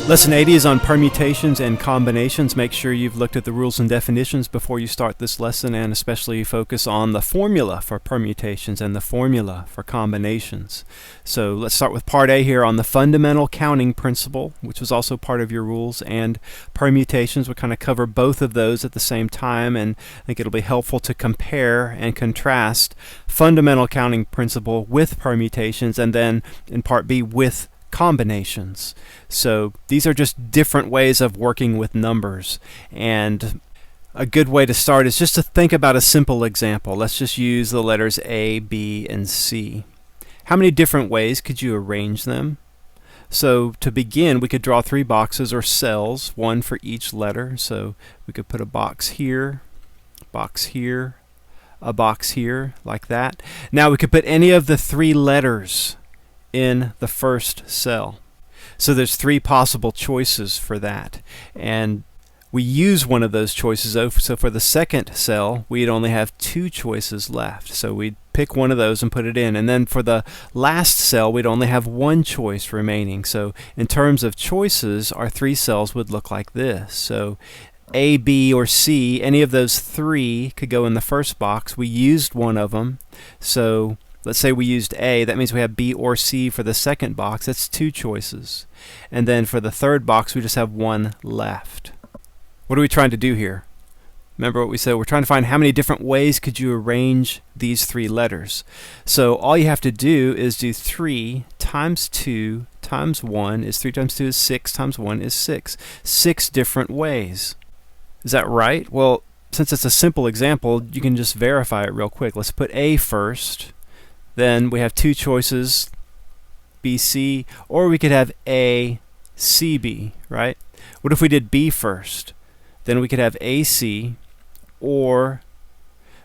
Lesson 80 is on permutations and combinations. Make sure you've looked at the rules and definitions before you start this lesson, and especially focus on the formula for permutations and the formula for combinations. So let's start with part A here on the fundamental counting principle, which was also part of your rules, and permutations. We'll kind of cover both of those at the same time, and I think it'll be helpful to compare and contrast fundamental counting principle with permutations, and then in part B with combinations. So these are just different ways of working with numbers, and a good way to start is just to think about a simple example. Let's just use the letters A, B, and C. How many different ways could you arrange them? So to begin, we could draw three boxes or cells, one for each letter. So we could put a box here, a box here, like that. Now we could put any of the three letters in the first cell. So there's three possible choices for that, and we use one of those choices. So for the second cell, we'd only have two choices left, so we'd pick one of those and put it in, and then for the last cell we'd only have one choice remaining. So in terms of choices, our three cells would look like this. So A, B, or C, any of those three could go in the first box. We used one of them, so let's say we used A. That means we have B or C for the second box. That's two choices. And then for the third box, we just have one left. What are we trying to do here? Remember what we said? We're trying to find how many different ways could you arrange these three letters. So all you have to do is do 3 times 2 times 1 is 3 times 2 is 6 times 1 is 6. 6 different ways. Is that right? Well, since it's a simple example, you can just verify it real quick. Let's put A first. Then we have two choices, B, C, or we could have A, C, B, right? What if we did B first? Then we could have AC, or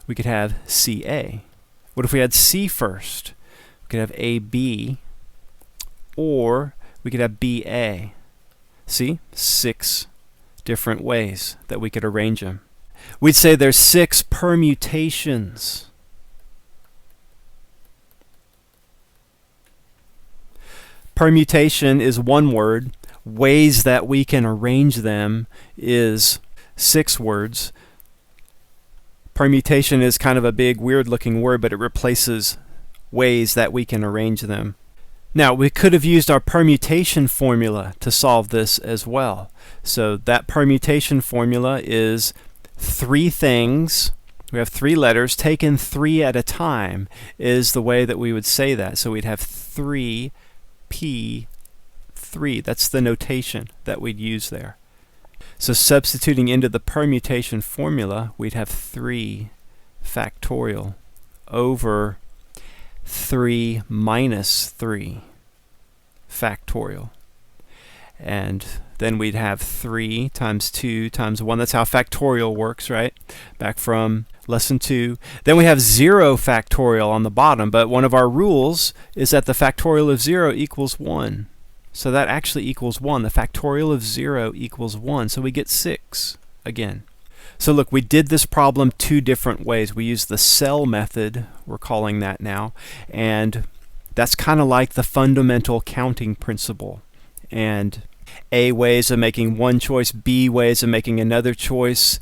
we could have CA. What if we had C first? We could have AB, or we could have BA. See? 6 different ways that we could arrange them. We'd say there's 6 permutations. Permutation is one word. Ways that we can arrange them is 6 words. Permutation is kind of a big, weird-looking word, but it replaces ways that we can arrange them. Now, we could have used our permutation formula to solve this as well. So that permutation formula is 3 things. We have 3 letters taken 3 at a time is the way that we would say that. So we'd have 3 P3. That's the notation that we'd use there. So substituting into the permutation formula, we'd have 3 factorial over 3 minus 3 factorial. And then we'd have 3 times 2 times 1. That's how factorial works, right? Back from lesson 2. Then we have 0 factorial on the bottom, but one of our rules is that the factorial of 0 equals 1. So that actually equals 1. The factorial of 0 equals 1. So we get 6 again. So look, we did this problem 2 different ways. We used the cell method, we're calling that now, and that's kind of like the fundamental counting principle. And A ways of making one choice, B ways of making another choice.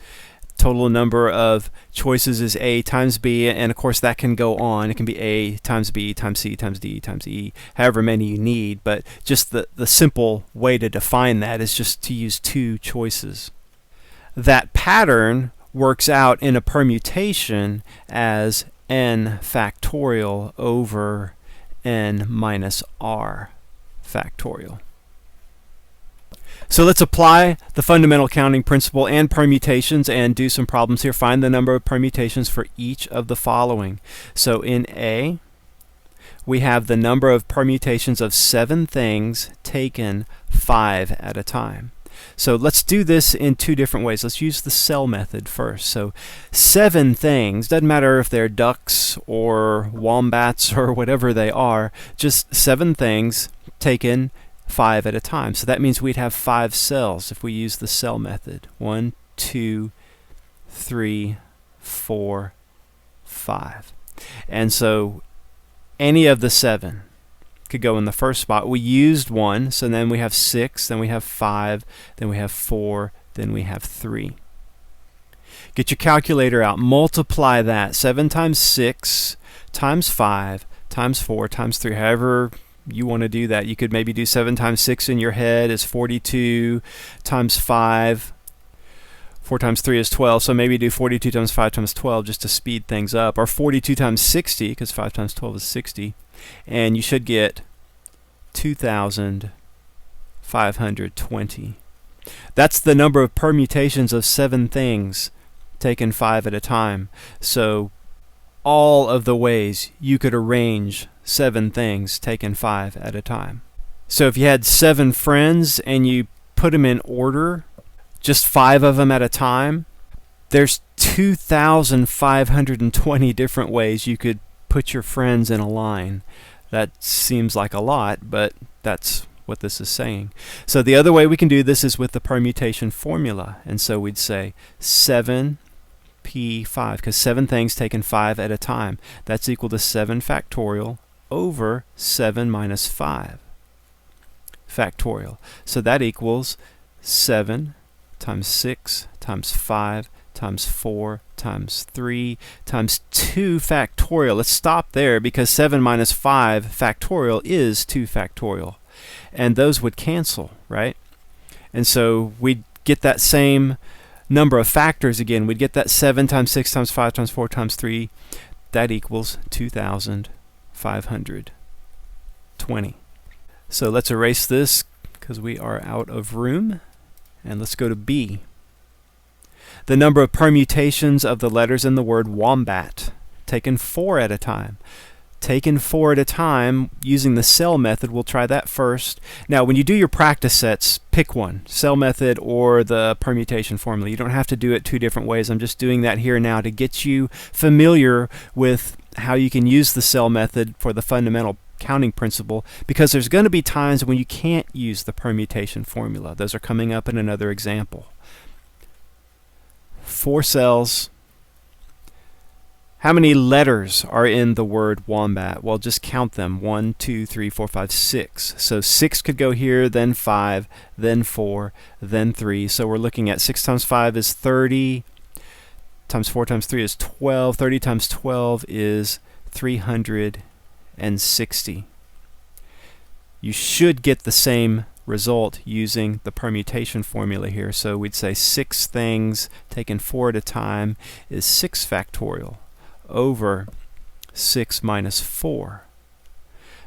Total number of choices is A times B, and of course that can go on. It can be A times B times C times D times E, however many you need, but just the simple way to define that is just to use 2 choices. That pattern works out in a permutation as n factorial over n minus r factorial. So let's apply the fundamental counting principle and permutations and do some problems here. Find the number of permutations for each of the following. So in A, we have the number of permutations of 7 things taken 5 at a time. So let's do this in 2 different ways. Let's use the cell method first. So 7 things, doesn't matter if they're ducks or wombats or whatever they are, just 7 things taken 5 at a time. So that means we'd have 5 cells if we use the cell method. 1, 2, 3, 4, 5. And so any of the 7 could go in the first spot. We used 1, so then we have 6, then we have 5, then we have 4, then we have 3. Get your calculator out. Multiply that. 7 times 6 times 5 times 4 times 3. However you want to do that. You could maybe do 7 times 6 in your head is 42 times 5. 4 times 3 is 12. So maybe do 42 times 5 times 12 just to speed things up. Or 42 times 60, because 5 times 12 is 60. And you should get 2,520. That's the number of permutations of 7 things taken 5 at a time. So all of the ways you could arrange 7 things taken 5 at a time. So if you had 7 friends and you put them in order, just 5 of them at a time, there's 2,520 different ways you could put your friends in a line. That seems like a lot, but that's what this is saying. So the other way we can do this is with the permutation formula. And so we'd say 7p5, because 7 things taken 5 at a time. That's equal to 7 factorial over 7 minus 5 factorial. So that equals 7 times 6 times 5 times 4 times 3 times 2 factorial. Let's stop there because 7 minus 5 factorial is 2 factorial. And those would cancel, right? And so we'd get that same number of factors again. We'd get that 7 times 6 times 5 times 4 times 3. That equals 2,520. So let's erase this because we are out of room. And let's go to B. The number of permutations of the letters in the word wombat, taken 4 at a time. Taken 4 at a time using the cell method. We'll try that first. Now, when you do your practice sets, pick one, cell method or the permutation formula. You don't have to do it 2 different ways. I'm just doing that here now to get you familiar with how you can use the cell method for the fundamental counting principle, because there's going to be times when you can't use the permutation formula. Those are coming up in another example. 4 cells. How many letters are in the word wombat? Well, just count them. 1, 2, 3, 4, 5, 6. So 6 could go here, then 5, then 4, then 3. So we're looking at 6 times 5 is 30, times 4 times 3 is 12. 30 times 12 is 360. You should get the same result using the permutation formula here. So we'd say 6 things taken 4 at a time is 6 factorial over 6 minus 4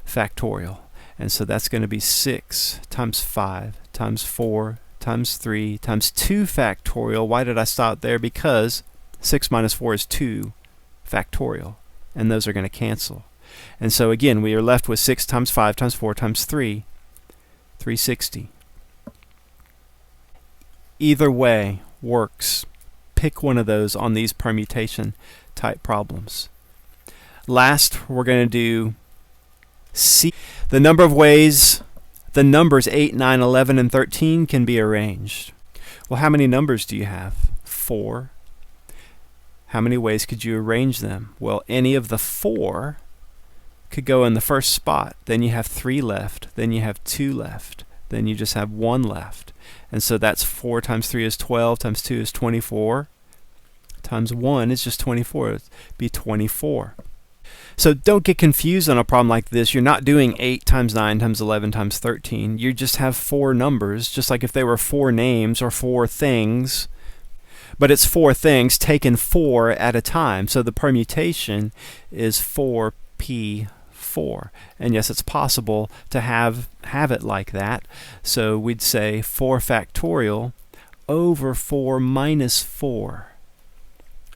factorial. And so that's going to be 6 times 5 times 4 times 3 times 2 factorial. Why did I stop there? Because 6 minus 4 is 2 factorial. And those are going to cancel. And so again, we are left with 6 times 5 times 4 times 3, 360. Either way works. Pick one of those on these permutation type problems. Last, we're going to do C. The number of ways the numbers 8, 9, 11, and 13 can be arranged. Well, how many numbers do you have? 4. How many ways could you arrange them? Well, any of the 4 could go in the first spot. Then you have 3 left. Then you have 2 left. Then you just have 1 left. And so that's 4 times 3 is 12, times 2 is 24, times 1 is just 24. It would be 24. So don't get confused on a problem like this. You're not doing 8 times 9 times 11 times 13. You just have 4 numbers, just like if they were 4 names or 4 things. But it's 4 things taken 4 at a time. So the permutation is 4p4. And yes, it's possible to have it like that. So we'd say 4 factorial over 4 minus 4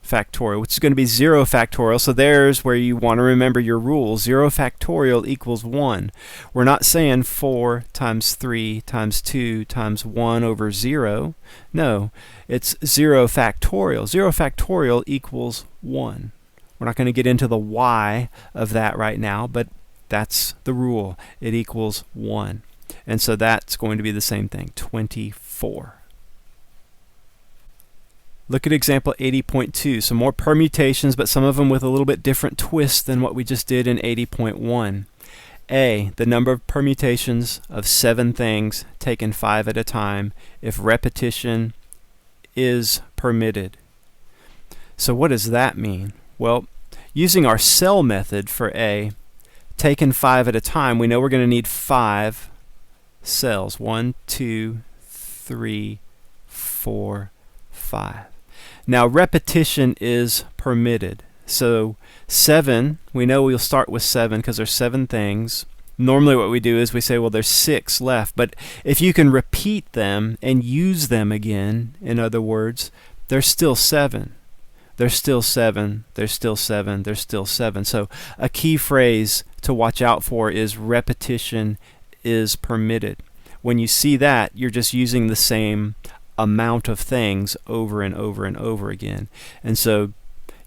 factorial, which is going to be 0 factorial. So there's where you want to remember your rule. 0 factorial equals 1. We're not saying 4 times 3 times 2 times 1 over 0. No, it's 0 factorial. 0 factorial equals 1. We're not going to get into the why of that right now, but that's the rule. It equals 1. And so that's going to be the same thing, 24. Look at example 80.2. Some more permutations, but some of them with a little bit different twist than what we just did in 80.1. A, the number of permutations of 7 things taken 5 at a time if repetition is permitted. So what does that mean? Well, using our cell method for A, taken 5 at a time, we know we're going to need 5 cells. 1, 2, 3, 4, 5. Now repetition is permitted. So 7, we know we'll start with 7 because there's 7 things. Normally what we do is we say, well, there's 6 left. But if you can repeat them and use them again, in other words, there's still 7. There's still 7, there's still 7, there's still 7. So a key phrase to watch out for is repetition is permitted. When you see that, you're just using the same amount of things over and over and over again. And so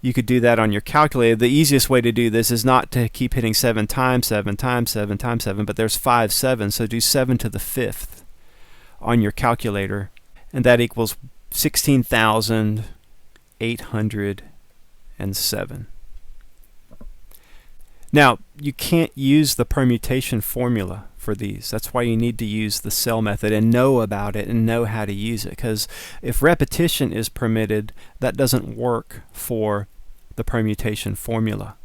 you could do that on your calculator. The easiest way to do this is not to keep hitting 7 times 7 times 7 times 7, but there's 5 7s, so do 7 to the 5th on your calculator, and that equals 16,807. Now, you can't use the permutation formula for these. That's why you need to use the cell method and know about it and know how to use it, because if repetition is permitted, that doesn't work for the permutation formula.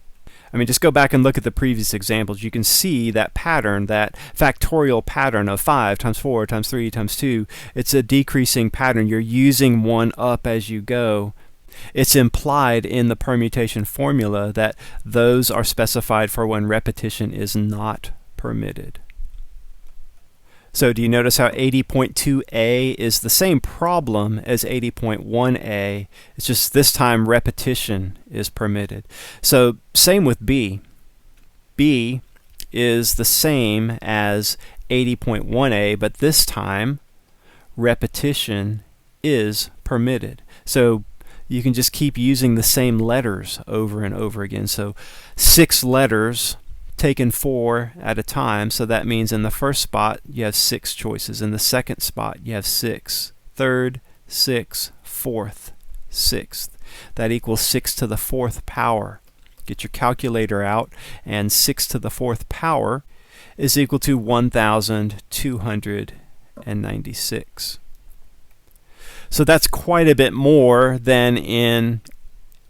I mean, just go back and look at the previous examples. You can see that pattern, that factorial pattern of 5 times 4 times 3 times 2. It's a decreasing pattern. You're using one up as you go. It's implied in the permutation formula that those are specified for when repetition is not permitted. So do you notice how 80.2a is the same problem as 80.1a? It's just this time repetition is permitted. So same with b. b is the same as 80.1a, but this time repetition is permitted. So you can just keep using the same letters over and over again. So 6 letters taken 4 at a time, so that means in the first spot you have 6 choices, in the second spot you have 6, third, 6, fourth, 6th. That equals 6 to the 4th power. Get your calculator out, and 6 to the 4th power is equal to 1,296. So that's quite a bit more than in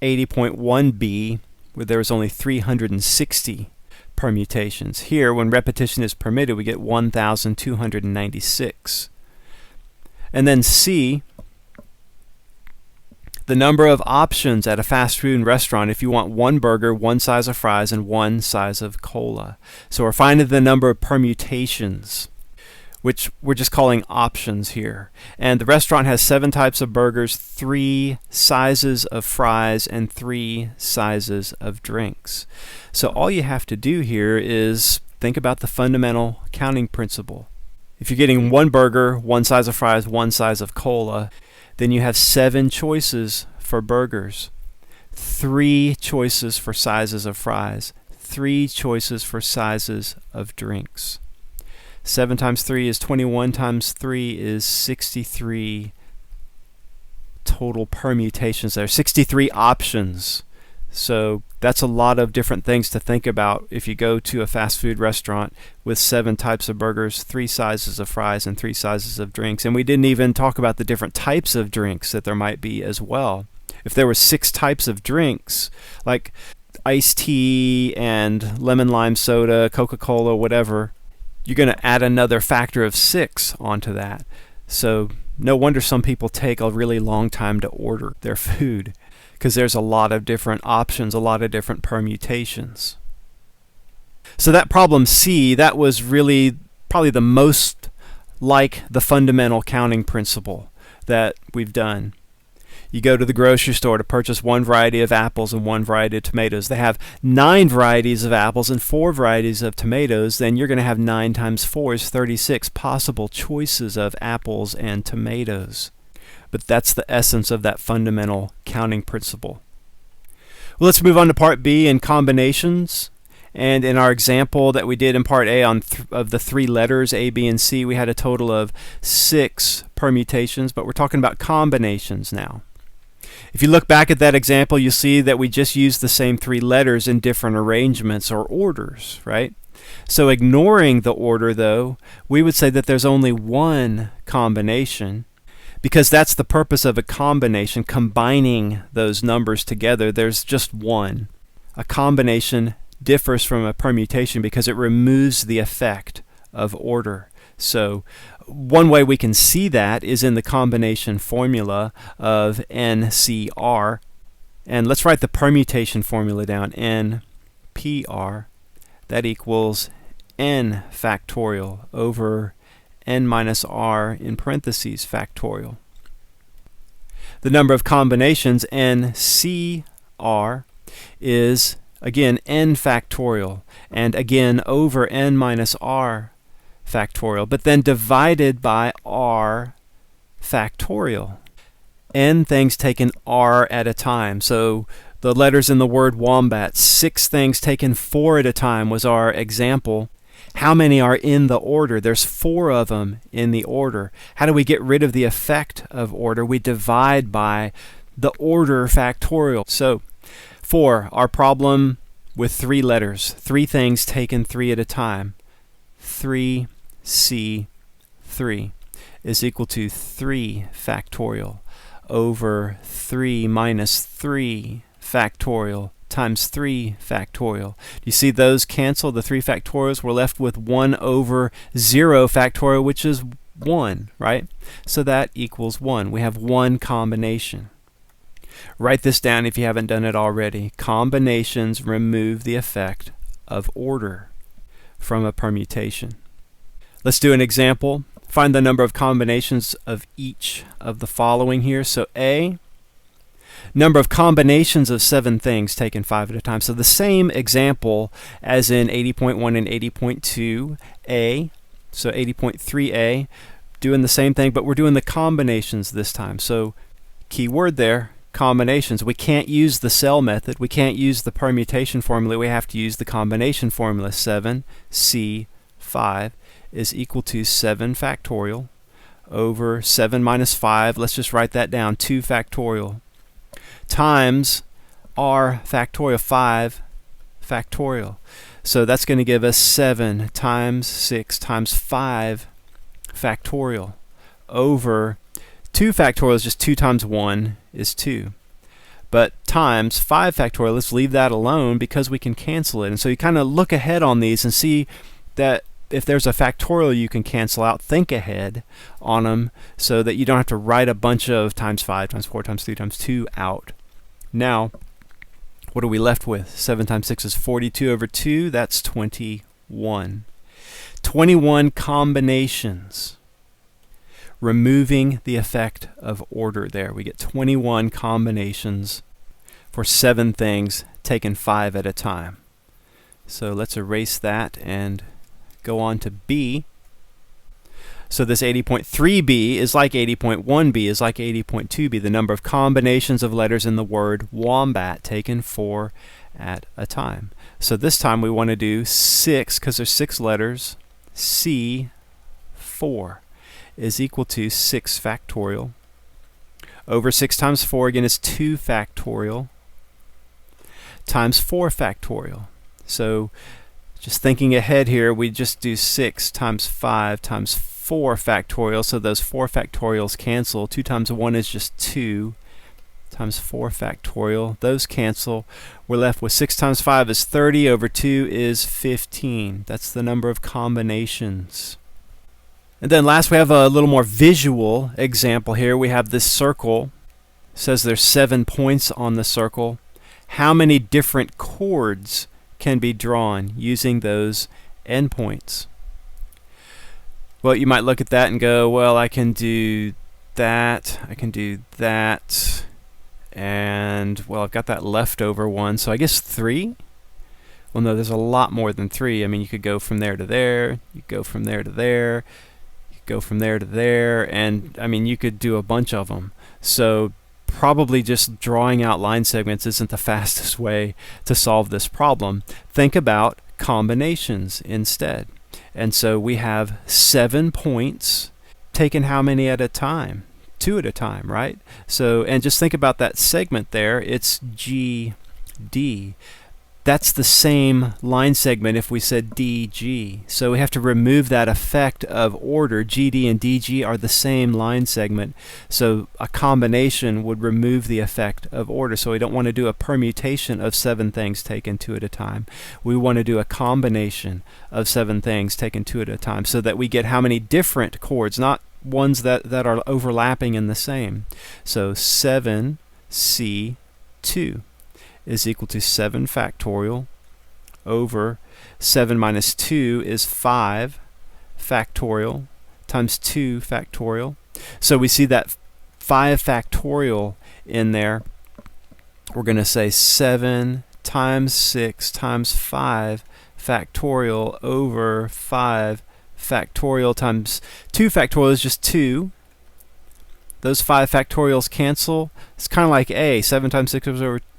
80.1b, where there was only 360 permutations. Here, when repetition is permitted, we get 1,296. And then C, the number of options at a fast food restaurant if you want 1 burger, 1 size of fries, and 1 size of cola. So we're finding the number of permutations, which we're just calling options here. And the restaurant has 7 types of burgers, 3 sizes of fries, and 3 sizes of drinks. So all you have to do here is think about the fundamental counting principle. If you're getting 1 burger, 1 size of fries, 1 size of cola, then you have 7 choices for burgers, 3 choices for sizes of fries, 3 choices for sizes of drinks. 7 times 3 is 21 times 3 is 63 total permutations there, 63 options. So that's a lot of different things to think about if you go to a fast food restaurant with 7 types of burgers, 3 sizes of fries, and 3 sizes of drinks. And we didn't even talk about the different types of drinks that there might be as well. If there were 6 types of drinks, like iced tea and lemon lime soda, Coca-Cola, whatever, you're going to add another factor of 6 onto that. So no wonder some people take a really long time to order their food, because there's a lot of different options, a lot of different permutations. So that problem C, that was really probably the most like the fundamental counting principle that we've done. You go to the grocery store to purchase 1 variety of apples and 1 variety of tomatoes. They have 9 varieties of apples and 4 varieties of tomatoes. Then you're going to have 9 times 4 is 36 possible choices of apples and tomatoes. But that's the essence of that fundamental counting principle. Well, let's move on to part B in combinations. And in our example that we did in part A of the 3 letters A, B, and C, we had a total of 6 permutations, but we're talking about combinations now. If you look back at that example, you'll see that we just used the same 3 letters in different arrangements or orders, right? So ignoring the order, though, we would say that there's only one combination, because that's the purpose of a combination, combining those numbers together. There's just one. A combination differs from a permutation because it removes the effect of order. So one way we can see that is in the combination formula of NCR. And let's write the permutation formula down. NPR, that equals n factorial over n minus r in parentheses factorial. The number of combinations, NCR, is again n factorial, and again over n minus r factorial, but then divided by r factorial. N things taken r at a time. So the letters in the word wombat, 6 things taken 4 at a time was our example. How many are in the order? There's 4 of them in the order. How do we get rid of the effect of order? We divide by the order factorial. So for our problem with 3 letters, 3 things taken 3 at a time, 3C3 is equal to 3 factorial over 3 minus 3 factorial times 3 factorial. You see those cancel, the 3 factorials? We're left with 1 over 0 factorial, which is 1, right? So that equals 1. We have one combination. Write this down if you haven't done it already. Combinations remove the effect of order from a permutation. Let's do an example. Find the number of combinations of each of the following here. So A, number of combinations of 7 things taken 5 at a time. So the same example as in 80.1 and 80.2A. So 80.3A, doing the same thing, but we're doing the combinations this time. So key word there, combinations. We can't use the cell method. We can't use the permutation formula. We have to use the combination formula. 7C5 is equal to 7 factorial over 7 minus 5. Let's just write that down. 2 factorial times r factorial, 5 factorial. So that's going to give us 7 times 6 times 5 factorial over 2 factorial is just 2 times 1 is 2. But times 5 factorial, let's leave that alone because we can cancel it. And so you kind of look ahead on these and see that if there's a factorial you can cancel out, think ahead on them so that you don't have to write a bunch of times 5, times 4, times 3, times 2 out. Now, what are we left with? 7 times 6 is 42 over 2. That's 21. 21 combinations. Removing the effect of order there. We get 21 combinations for 7 things taken 5 at a time. So let's erase that and go on to B. So this 80.3b is like 80.1b is like 80.2b, the number of combinations of letters in the word wombat taken 4 at a time. So this time we want to do 6, because there's 6 letters. C4 is equal to 6 factorial over 6 times 4, again, is 2 factorial times 4 factorial. So just thinking ahead here, we just do 6 times 5 times 4 factorial, so those 4 factorials cancel. 2 times 1 is just 2 times 4 factorial. Those cancel. We're left with 6 times 5 is 30 over 2 is 15. That's the number of combinations. And then last we have a little more visual example here. We have this circle. It says there's 7 points on the circle. How many different chords can be drawn using those endpoints? Well, you might look at that and go, well, I can do that, and, well, I've got that leftover one, so I guess 3? Well, no, there's a lot more than 3. I mean, you could go from there to there, you could go from there to there, you could go from there to there, and, I mean, you could do a bunch of them. So probably just drawing out line segments isn't the fastest way to solve this problem. Think about combinations instead. And so we have 7 points taken how many at a time? 2 at a time, right? So, and just think about that segment there. It's GD. that's the same line segment if we said DG. So we have to remove that effect of order. GD and DG are the same line segment. So a combination would remove the effect of order. So we don't want to do a permutation of 7 things taken 2 at a time. We want to do a combination of 7 things taken 2 at a time so that we get how many different chords, not ones that are overlapping in the same. So 7C2 is equal to 7 factorial over 7 minus 2 is 5 factorial times 2 factorial. So we see that 5 factorial in there. We're going to say 7 times 6 times 5 factorial over 5 factorial times 2 factorial is just 2. Those 5 factorials cancel. It's kind of like A. 7 times 6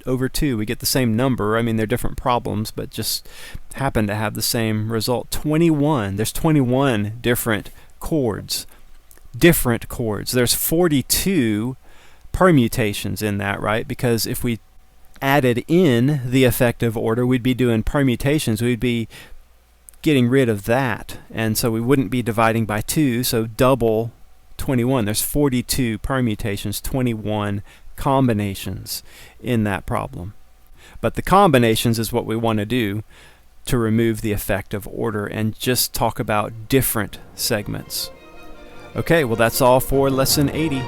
over 2. We get the same number. I mean, they're different problems, but just happen to have the same result. 21. There's 21 different chords. Different chords. There's 42 permutations in that, right? Because if we added in the effective order, we'd be doing permutations. We'd be getting rid of that. And so we wouldn't be dividing by 2, so double 21. There's 42 permutations, 21 combinations in that problem. But the combinations is what we want to do to remove the effect of order and just talk about different segments. Okay, well that's all for lesson 80.